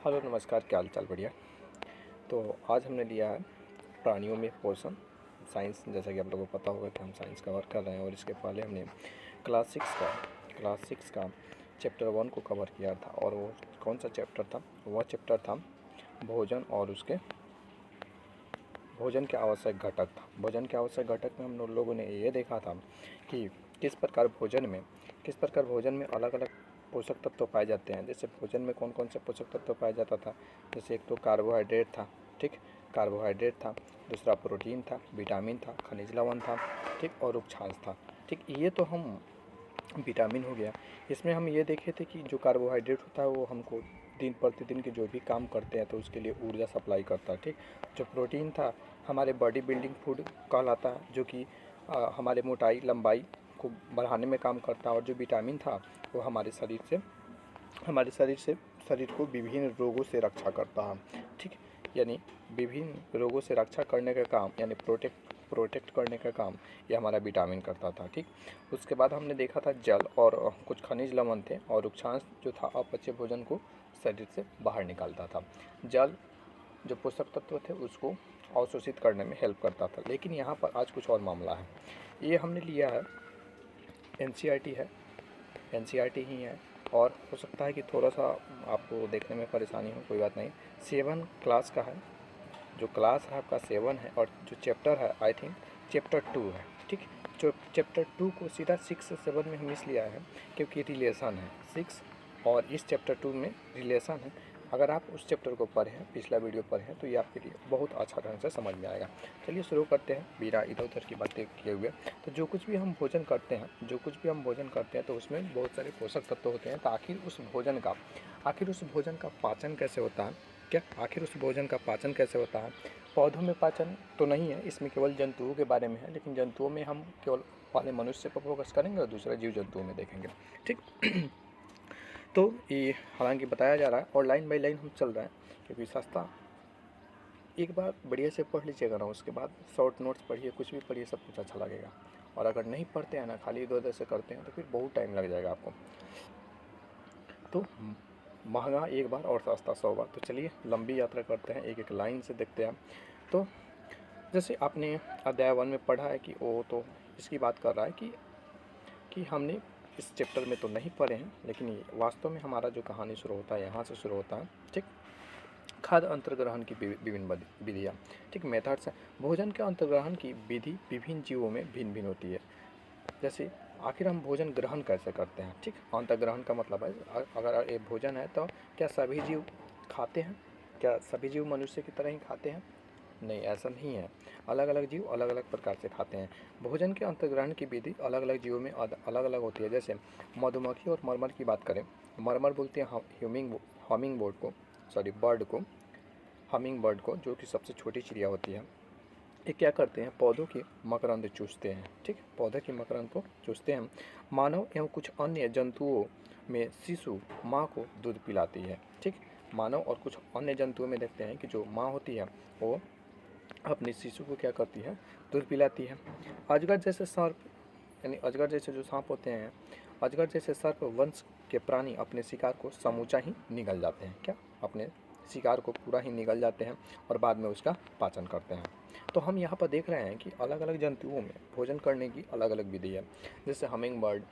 Hello नमस्कार, क्या हाल चाल? बढ़िया। तो आज हमने लिया है प्राणियों में पोषण साइंस। जैसा कि आप लोगों को पता होगा कि हम साइंस कवर कर रहे हैं, और इसके पहले हमने क्लास सिक्स का चैप्टर 1 को कवर किया था। और वो कौन सा चैप्टर था? वह चैप्टर था भोजन और उसके भोजन के आवश्यक घटक था। भोजन के आवश्यक घटक में हम लोगों ने ये देखा था कि किस प्रकार भोजन में अलग अलग पोषक तत्व पाए जाते हैं। जैसे भोजन में कौन कौन से पोषक तत्व पाया जाता था। जैसे एक तो कार्बोहाइड्रेट था, ठीक, कार्बोहाइड्रेट था। दूसरा प्रोटीन था, विटामिन था, खनिज लवण था, ठीक, और उपक्षांश था, ठीक। ये तो हम विटामिन हो गया। इसमें हम ये देखे थे कि जो कार्बोहाइड्रेट होता है वो हमको दिन प्रतिदिन के जो भी काम करते हैं तो उसके लिए ऊर्जा सप्लाई करता है, ठीक। जो प्रोटीन था हमारे बॉडी बिल्डिंग फूड कहलाता है, जो कि हमारे मोटाई लंबाई को बढ़ाने में काम करता है। और जो विटामिन था वो शरीर को विभिन्न रोगों से रक्षा करता है, ठीक। यानी विभिन्न रोगों से रक्षा करने का काम, यानी प्रोटेक्ट करने का काम ये हमारा विटामिन करता था, ठीक। उसके बाद हमने देखा था जल और कुछ खनिज लवण थे, और उपक्षांश जो था अपचे भोजन को शरीर से बाहर निकालता था। जल जो पोषक तत्व थे उसको अवशोषित करने में हेल्प करता था। लेकिन यहाँ पर आज कुछ और मामला है। ये हमने लिया है एनसीईआरटी है, एनसीईआरटी ही है, और हो सकता है कि थोड़ा सा आपको देखने में परेशानी हो, कोई बात नहीं। 7 क्लास का है, जो क्लास है आपका 7 है, और जो चैप्टर है आई थिंक चैप्टर 2 है, ठीक। जो चैप्टर 2 को सीधा 6 से 7 में हम इसलिए आए हैं क्योंकि रिलेशन है 6 और इस चैप्टर 2 में रिलेशन है। अगर आप उस चैप्टर को पढ़ें, पिछला वीडियो पढ़ें, तो ये आपके लिए बहुत अच्छा ढंग से समझ में आएगा। चलिए शुरू करते हैं बिना इधर उधर की बातें किए हुए। तो जो कुछ भी हम भोजन करते हैं तो उसमें बहुत सारे पोषक तत्व होते हैं। तो आखिर उस भोजन का पाचन कैसे होता है? आखिर उस भोजन का पाचन कैसे होता है? पौधों में पाचन तो नहीं है, इसमें केवल जंतुओं के बारे में है। लेकिन जंतुओं में हम केवल पहले मनुष्य पर फोकस करेंगे और दूसरा जीव जंतुओं में देखेंगे, ठीक। तो ये हालांकि बताया जा रहा है और लाइन बाय लाइन हम चल रहे हैं, क्योंकि सस्ता एक बार बढ़िया से पढ़ लीजिएगा ना, उसके बाद शॉर्ट नोट्स पढ़िए, कुछ भी पढ़िए, सब कुछ अच्छा लगेगा। और अगर नहीं पढ़ते हैं ना, खाली इधर उधर से करते हैं, तो फिर बहुत टाइम लग जाएगा आपको। तो महंगा एक बार और सस्ता 100 बार। तो चलिए लंबी यात्रा करते हैं, एक एक लाइन से देखते हैं। तो जैसे आपने अध्याय 1 में पढ़ा है कि वो तो इसकी बात कर रहा है कि हमने इस चैप्टर में तो नहीं पढ़े हैं, लेकिन ये वास्तव में हमारा जो कहानी शुरू होता है यहाँ से शुरू होता है, ठीक। खाद्य अंतर्ग्रहण की विभिन्न विधियाँ, ठीक, मेथड्स हैं। भोजन के अंतर्ग्रहण की विधि विभिन्न जीवों में भिन्न भिन्न होती है। जैसे आखिर हम भोजन ग्रहण कैसे करते हैं, ठीक। अंतर्ग्रहण का मतलब है अगर ये भोजन है तो क्या सभी जीव खाते हैं? क्या सभी जीव मनुष्य की तरह ही खाते हैं? नहीं, ऐसा नहीं है। अलग अलग जीव अलग अलग प्रकार से खाते हैं। भोजन के अंतर्ग्रहण की विधि अलग अलग जीवों में अलग अलग होती है। जैसे मधुमक्खी और मरमर की बात करें, मरमर बोलते हैं हमिंग बर्ड को, जो कि सबसे छोटी चिड़िया होती है। ये क्या करते हैं? पौधों की मकरंद चूसते हैं, ठीक, पौधे की मकरंद को चूसते हैं। मानव एवं कुछ अन्य जंतुओं में शिशु माँ को दूध पिलाती है, ठीक। मानव और कुछ अन्य जंतुओं में देखते हैं कि जो माँ होती है वो अपने शिशु को क्या करती है? दूध पिलाती है। अजगर जैसे सर्प, यानी अजगर जैसे जो सांप होते हैं, अजगर जैसे सर्प वंश के प्राणी अपने शिकार को समूचा ही निगल जाते हैं। क्या? अपने शिकार को पूरा ही निगल जाते हैं और बाद में उसका पाचन करते हैं। तो हम यहाँ पर देख रहे हैं कि अलग अलग जंतुओं में भोजन करने की अलग अलग विधि है। जैसे हमिंग बर्ड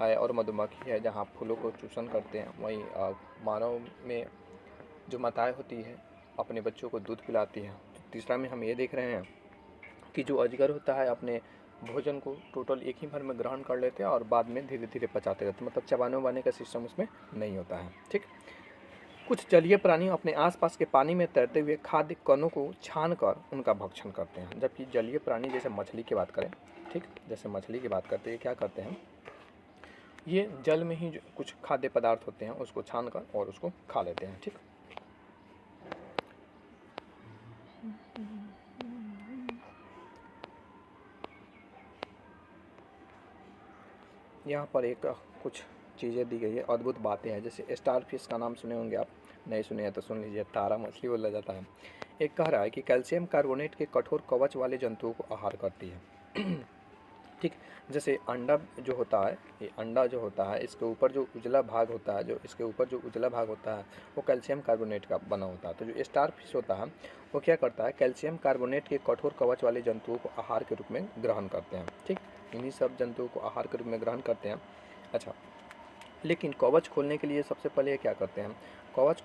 है और मधुमक्खी है, जहाँ फूलों को चूषण करते हैं। वहीं मानव में जो माताएँ होती है अपने बच्चों को दूध पिलाती हैं। तीसरा में हम ये देख रहे हैं कि जो अजगर होता है अपने भोजन को टोटल एक ही बार में ग्रहण कर लेते हैं और बाद में धीरे धीरे पचाते रहते हैं, मतलब चबाने उबाने का सिस्टम उसमें नहीं होता है, ठीक। कुछ जलीय प्राणी अपने आसपास के पानी में तैरते हुए खाद्य कणों को छानकर उनका भक्षण करते हैं। जबकि जलीय प्राणी जैसे मछली की बात करें, ठीक, जैसे मछली की बात करते हैं, क्या करते हैं? ये जल में ही जो कुछ खाद्य पदार्थ होते हैं उसको छानकर और उसको खा लेते हैं, ठीक। यहाँ पर एक कुछ चीज़ें दी गई है, अद्भुत बातें हैं। जैसे स्टार फिश का नाम सुने होंगे आप, नहीं सुने हैं तो सुन लीजिए, तारा मछली बोला जाता है। एक कह रहा है कि कैल्शियम कार्बोनेट के कठोर कवच वाले जंतुओं को आहार करती है। ठीक। जैसे अंडा जो होता है, ये अंडा जो होता है इसके ऊपर जो उजला भाग होता है, जो इसके ऊपर जो उजला भाग होता है वो कैल्शियम कार्बोनेट का बना होता है। तो जो स्टार फिश होता है वो क्या करता है, कैल्शियम कार्बोनेट के कठोर कवच वाले जंतुओं को आहार के रूप में ग्रहण करते हैं। ठीक, इन्हीं सब जंतुओं को आहार के रूप में ग्रहण करते हैं। अच्छा, लेकिन कवच खोलने के लिए सबसे पहले ये क्या करते हैं, कवच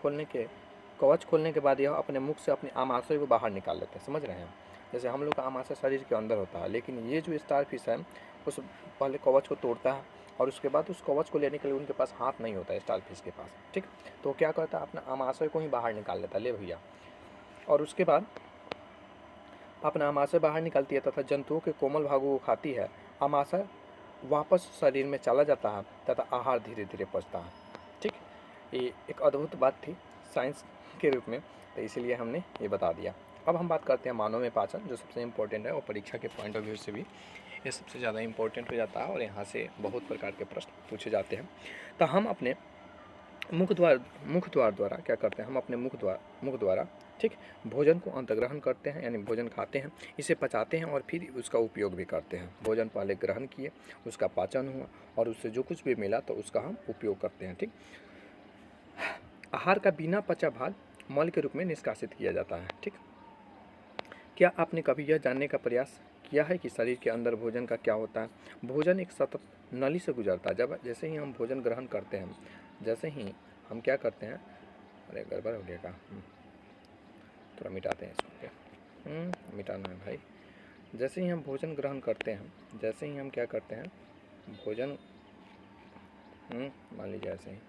खोलने के बाद यह अपने मुख से अपने आमाशय को बाहर निकाल लेते हैं। समझ रहे हैं? जैसे हम लोग का आमाशय शरीर के अंदर होता है, लेकिन ये जो स्टार फिश है उस पहले कवच को तोड़ता है और उसके बाद उस कवच को लेने के लिए उनके पास हाथ नहीं होता है स्टार फिश के पास। ठीक, तो क्या करता है, अपना आमाशय को ही बाहर निकाल लेता है, ले भैया। और उसके बाद अपना आमाशय बाहर निकालती है तथा जंतुओं के कोमल भागों को खाती है। आमाशय वापस शरीर में चला जाता है तथा आहार धीरे धीरे पचता है। ठीक, ये एक अद्भुत बात थी साइंस के रूप में, तो इसीलिए हमने ये बता दिया। अब हम बात करते हैं मानव में पाचन, जो सबसे इम्पोर्टेंट है और परीक्षा के पॉइंट ऑफ व्यू से भी ये सबसे ज़्यादा इम्पोर्टेंट हो जाता है और यहाँ से बहुत प्रकार के प्रश्न पूछे जाते हैं। तो हम अपने मुख द्वार द्वारा क्या करते हैं, हम अपने मुख द्वारा ठीक भोजन को अंतग्रहण करते हैं, यानी भोजन खाते हैं, इसे पचाते हैं और फिर उसका उपयोग भी करते हैं। भोजन पहले ग्रहण किए, उसका पाचन हुआ और उससे जो कुछ भी मिला तो उसका हम उपयोग करते हैं। ठीक, आहार का बिना पचा भाग मल के रूप में निष्कासित किया जाता है। ठीक, क्या आपने कभी यह जानने का प्रयास किया है कि शरीर के अंदर भोजन का क्या होता है? भोजन एक सतत नली से गुजरता है। जब जैसे ही हम भोजन ग्रहण करते हैं, जैसे ही हम क्या करते हैं, अरे गड़बड़ हो गया का, थोड़ा मिटाते हैं इसको, मिटाना है भाई। जैसे ही हम भोजन ग्रहण करते हैं, जैसे ही हम क्या करते हैं भोजन, मान लीजिए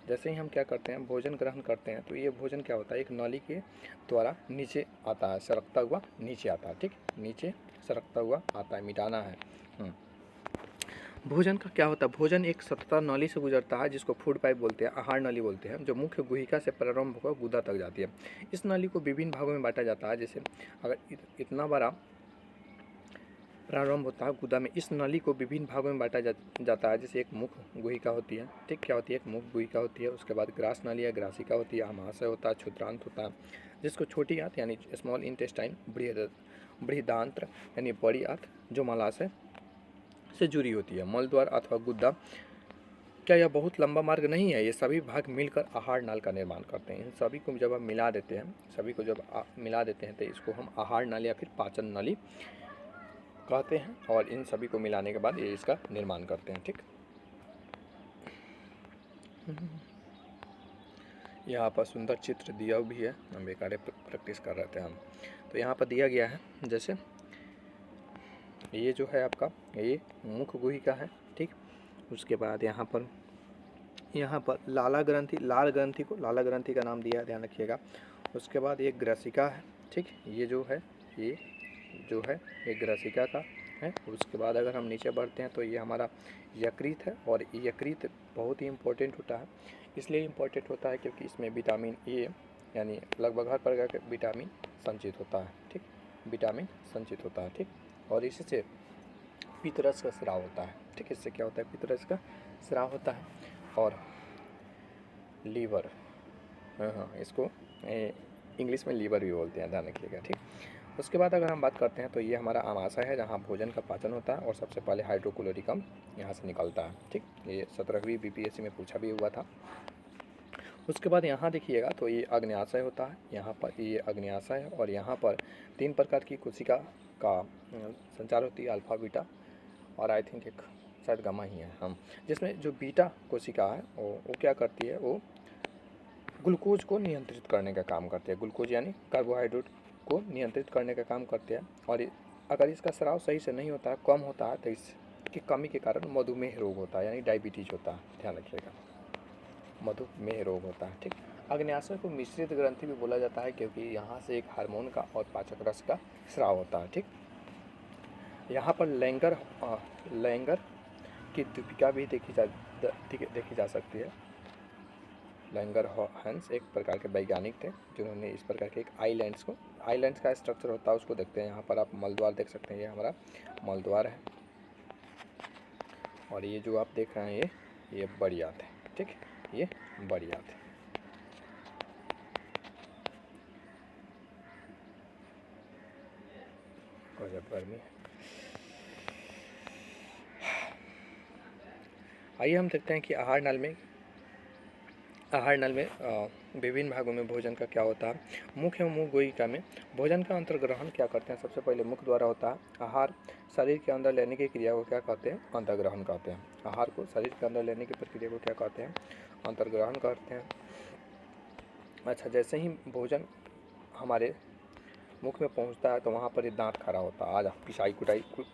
जैसे ही हम क्या करते हैं भोजन ग्रहण करते हैं, तो ये भोजन क्या होता है, एक नाली के द्वारा नीचे आता है, सरकता हुआ नीचे आता है। ठीक, नीचे सरकता हुआ आता है, मिटाना है। भोजन का क्या होता है, भोजन एक सतत नाली से गुजरता है जिसको फूड पाइप बोलते हैं, आहार नाली बोलते हैं, जो मुख्य गुहिका से प्रारंभ होकर गुदा तक जाती है। इस नाली को विभिन्न भागों में बांटा जाता है। जैसे अगर इतना बड़ा प्रारंभ होता है गुदा में, इस नाली को विभिन्न भागों में बांटा जाता है। जैसे एक मुख गुहिका होती है, ठीक, क्या होती है, एक मुख गुहिका होती है। उसके बाद ग्रास नाली या ग्रासिका होती है, आमाशय होता है, क्षुद्रांत होता है, जिसको छोटी आंत यानी स्मॉल इंटेस्टाइन, बृहदांत्र यानी बड़ी आंत जो मलाशय से जुड़ी होती है, मल द्वार अथवा गुदा। क्या यह बहुत लंबा मार्ग नहीं है? ये सभी भाग मिलकर आहार नाल का निर्माण करते हैं। इन सभी को जब हम मिला देते हैं, सभी को जब मिला देते हैं तो इसको हम आहार नाली या फिर पाचन नाली कहते हैं और इन सभी को मिलाने के बाद ये इसका निर्माण करते हैं। ठीक, यहाँ पर सुंदर चित्र दिया भी है, हम बेकार प्रैक्टिस कर रहे थे हम। तो यहाँ पर दिया गया है, जैसे ये जो है आपका ये मुख गुहिका है। ठीक, उसके बाद यहाँ पर लाला ग्रंथि का नाम दिया है, ध्यान रखिएगा। उसके बाद ये ग्रसिका है। ठीक, ये जो है ये ग्रसिका का है। उसके बाद अगर हम नीचे बढ़ते हैं तो ये हमारा यकृत है, और यकृत बहुत ही इम्पोर्टेंट होता है। इसलिए इम्पोर्टेंट होता है क्योंकि इसमें विटामिन ए यानी लगभग हर प्रकार का विटामिन संचित होता है। ठीक, विटामिन संचित होता है। ठीक, और इससे पित्तरस का स्राव होता है। ठीक, इससे क्या होता है, पित्तरस का स्राव होता है। और लीवर, हाँ, इसको इंग्लिश में लीवर भी बोलते हैं, ध्यान रखिएगा। ठीक, उसके बाद अगर हम बात करते हैं तो ये हमारा आमाशय है, जहाँ भोजन का पाचन होता है और सबसे पहले हाइड्रोक्लोरिक अम्ल यहाँ से निकलता है। ठीक, ये 17वीं बीपीएससी में पूछा भी हुआ था। उसके बाद यहाँ देखिएगा तो ये अग्न्याशय होता है, यहाँ पर ये अग्न्याशय है और यहाँ पर 3 प्रकार की कोशिका का संचार होती है, अल्फा, बीटा और आई थिंक एक शायद गामा ही है हम, जिसमें जो बीटा कोशिका है वो क्या करती है, वो ग्लूकोज को नियंत्रित करने का काम करती है। ग्लूकोज यानी कार्बोहाइड्रेट को नियंत्रित करने का काम करते हैं। और अगर इसका स्राव सही से नहीं होता है, कम होता है, तो इसकी कमी के कारण मधुमेह रोग होता है, यानी डायबिटीज होता है, ध्यान रखिएगा, मधुमेह रोग होता है। ठीक, अग्न्याशय को मिश्रित ग्रंथि भी बोला जाता है क्योंकि यहाँ से एक हार्मोन का और पाचक रस का स्राव होता है। ठीक, यहाँ पर लैंगर की दीपिका भी देखी जा सकती है। लैंगर हैंस एक प्रकार के वैज्ञानिक थे जिन्होंने इस प्रकार के एक आइलैंड्स का स्ट्रक्चर होता है उसको देखते हैं। यहाँ पर आप मलद्वार देख सकते हैं, ये हमारा मलद्वार है। और ये जो आप देख रहे हैं ये बड़ी आंत है। ठीक, ये बड़ी आंत है। गजब गर्मी है। आइए हम देखते हैं कि आहार नल में विभिन्न भागों में भोजन का क्या होता है। मुख एवं मुख गुहिका में भोजन का अंतर्ग्रहण क्या करते हैं। सबसे पहले मुख द्वारा होता है आहार। शरीर के अंदर लेने की क्रिया को क्या कहते हैं, अंतर्ग्रहण कहते हैं। आहार को शरीर के अंदर लेने की प्रक्रिया को क्या कहते हैं, अंतर्ग्रहण कहते हैं। अच्छा, जैसे ही भोजन हमारे मुख में पहुंचता है तो वहाँ पर ये दांत खड़ा होता है। आज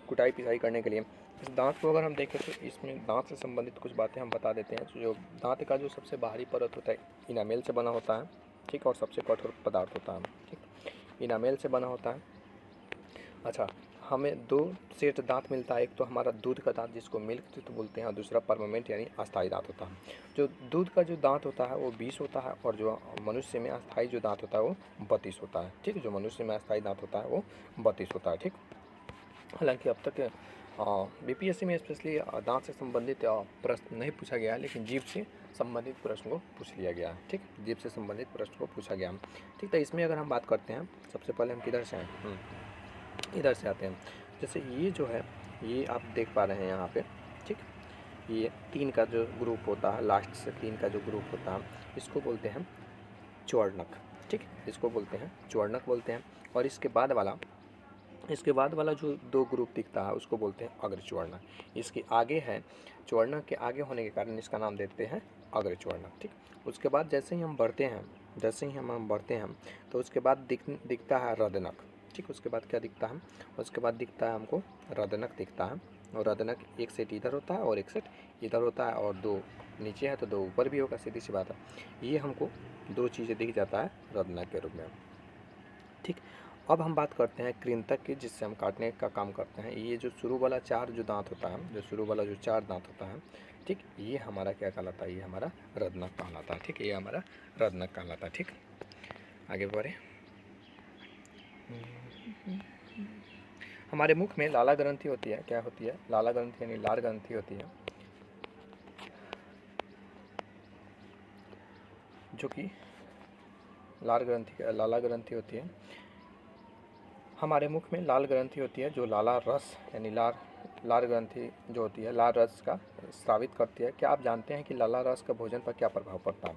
कुटाई पिसाई करने के लिए इस दांत को अगर हम देखें तो इसमें दांत से संबंधित कुछ बातें हम बता देते हैं। जो दांत का जो सबसे बाहरी परत होता है इनामेल से बना होता है, ठीक, और सबसे कठोर पदार्थ होता है, ठीक, इनामेल से बना होता है। अच्छा, हमें दो सेट दांत मिलता है। एक तो हमारा दूध का दांत जिसको मिल्क टीथ बोलते हैं और दूसरा परमानेंट यानी अस्थायी दांत होता है। जो दूध का जो दांत होता है वो 20 होता है और जो मनुष्य में अस्थायी जो दांत होता है वो 32 होता है, ठीक। जो मनुष्य में अस्थायी दांत होता है वो 32 होता है, ठीक। हालांकि अब तक बीपीएससी में स्पेशली दांत से संबंधित प्रश्न नहीं पूछा गया, लेकिन जीभ से संबंधित प्रश्न को पूछ लिया गया है, ठीक। जीभ से संबंधित प्रश्न को पूछा गया, ठीक। तो इसमें अगर हम बात करते हैं, सबसे पहले हम किधर से आए, इधर से आते हैं। जैसे ये जो है ये आप देख पा रहे हैं यहाँ पे, ठीक। ये 3 का जो ग्रुप होता है, लास्ट से 3 का जो ग्रुप होता है इसको बोलते हैं च्वर्णक, ठीक। इसको बोलते हैं च्वर्णक बोलते हैं। और इसके बाद वाला जो 2 ग्रुप दिखता है उसको बोलते हैं अग्रच्वर्णक। इसके आगे है, च्वर्णक के आगे होने के कारण इसका नाम देते हैं अग्रच्वर्णक, ठीक। उसके बाद जैसे ही हम बढ़ते हैं तो उसके बाद दिखता है रदनक, ठीक। उसके बाद क्या दिखता है, उसके बाद दिखता है हमको रदनक दिखता है। और रदनक एक सेट इधर होता है और एक सेट इधर होता है, और 2 नीचे है तो 2 ऊपर भी होगा, सीधी सी बात है। ये हमको 2 चीज़ें दिख जाता है रदनक के रूप में, ठीक। अब हम बात करते हैं कृंतक की, जिससे हम काटने का काम करते हैं। ये जो शुरू वाला 4 जो दांत होता है, जो शुरू वाला जो 4 दांत होता है, ठीक, ये हमारा क्या कहलाता है, ये हमारा रदनक कहलाता है, ठीक। ये हमारा रदनक कहलाता है, ठीक। आगे बढ़े। हमारे मुख में लाला ग्रंथि होती है। क्या होती है, लाला ग्रंथि यानी लार ग्रंथि होती है, जो कि लाला ग्रंथि होती है। हमारे मुख में लाल ग्रंथि होती है जो लाला रस यानी लार ग्रंथि जो होती है लाल रस का स्रावित करती है। क्या आप जानते हैं कि लाला रस का भोजन पर क्या प्रभाव पड़ता है?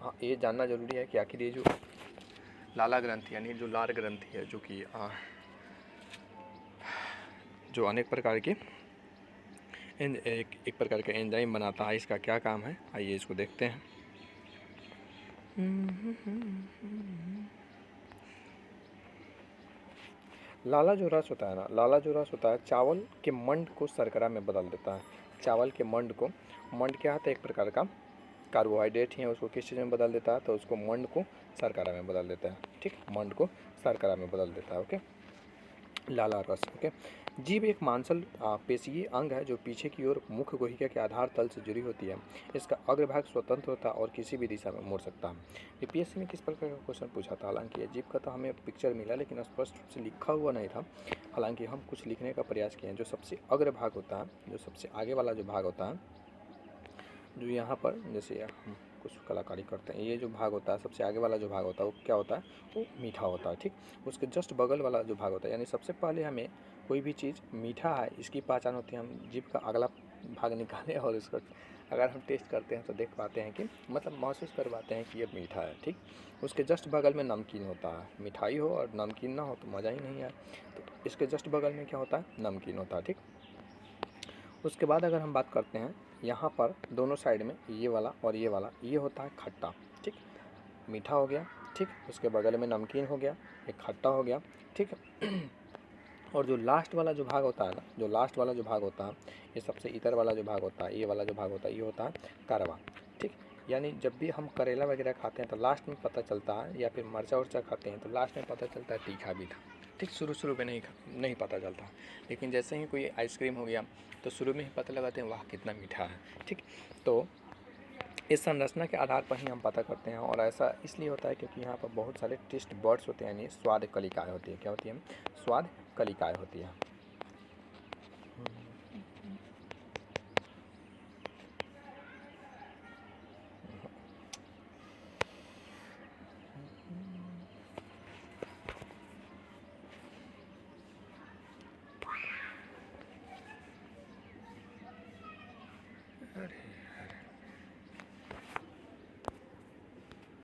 हाँ, ये जानना जरूरी है कि आखिर ये जो लाला ग्रंथि यानी जो लार ग्रंथि है, जो कि जो अनेक प्रकार के एक प्रकार का एंजाइम बनाता है, इसका क्या काम है, आइए इसको देखते हैं। लाला जो रस होता है ना, लाला जो रस होता है चावल के मंड को शर्करा में बदल देता है। चावल के मंड क्या होता है, एक प्रकार का कार्बोहाइड्रेट ही है, उसको किस चीज़ में बदल देता है, तो उसको मंड को शर्करा में बदल देता है, ठीक। मंड को शर्करा में बदल देता है, ओके। लाला रस, ओके। जीभ एक मांसल पेशीय अंग है जो पीछे की ओर मुख गुहिका के आधार तल से जुड़ी होती है। इसका अग्रभाग स्वतंत्र होता है और किसी भी दिशा में मुड़ सकता है। बीपीएससी में किस प्रकार का क्वेश्चन पूछा था? हालांकि ये जीभ का तो हमें पिक्चर मिला, लेकिन स्पष्ट रूप से लिखा हुआ नहीं था। हालांकि हम कुछ लिखने का प्रयास किए हैं। जो सबसे अग्रभाग होता है, जो सबसे आगे वाला जो भाग होता है, जो यहाँ पर जैसे हम कुछ कलाकारी करते हैं, ये जो भाग होता है, सबसे आगे वाला जो भाग होता है वो क्या होता है, वो मीठा होता है, ठीक। उसके जस्ट बगल वाला जो भाग होता है, यानी सबसे पहले हमें कोई भी चीज़ मीठा है इसकी पहचान होती है, हम जीभ का अगला भाग निकालें और इसको अगर हम टेस्ट करते हैं तो देख पाते हैं कि मतलब महसूस कर पाते हैं कि ये मीठा है, ठीक। उसके जस्ट बगल में नमकीन होता है। मिठाई हो और नमकीन ना हो तो मज़ा ही नहीं है। तो इसके जस्ट बगल में क्या होता है, नमकीन होता है, ठीक। उसके बाद अगर हम बात करते हैं, यहाँ पर दोनों साइड में ये वाला और ये वाला, ये होता है खट्टा, ठीक। मीठा हो गया, ठीक। उसके बगल में नमकीन हो गया, एक खट्टा हो गया, ठीक। और जो लास्ट वाला जो भाग होता है ना, जो लास्ट वाला जो भाग होता है, ये सबसे इधर वाला जो भाग होता है, ये वाला जो भाग होता है, ये होता है करवा, ठीक। यानी जब भी हम करेला वगैरह खाते हैं तो लास्ट में पता चलता है, या फिर मरचा उर्चा खाते हैं तो लास्ट में पता चलता है तीखा भी था, ठीक। शुरू में नहीं पता चलता, लेकिन जैसे ही कोई आइसक्रीम हो गया तो शुरू में ही पता लगाते हैं वाह कितना मीठा है, ठीक। तो इस संरचना के आधार पर ही हम पता करते हैं। और ऐसा इसलिए होता है क्योंकि यहाँ पर बहुत सारे टेस्ट बर्ड्स होते हैं, यानी स्वाद कलिकाएँ होती है। क्या होती है? स्वाद कलिकाएँ होती है,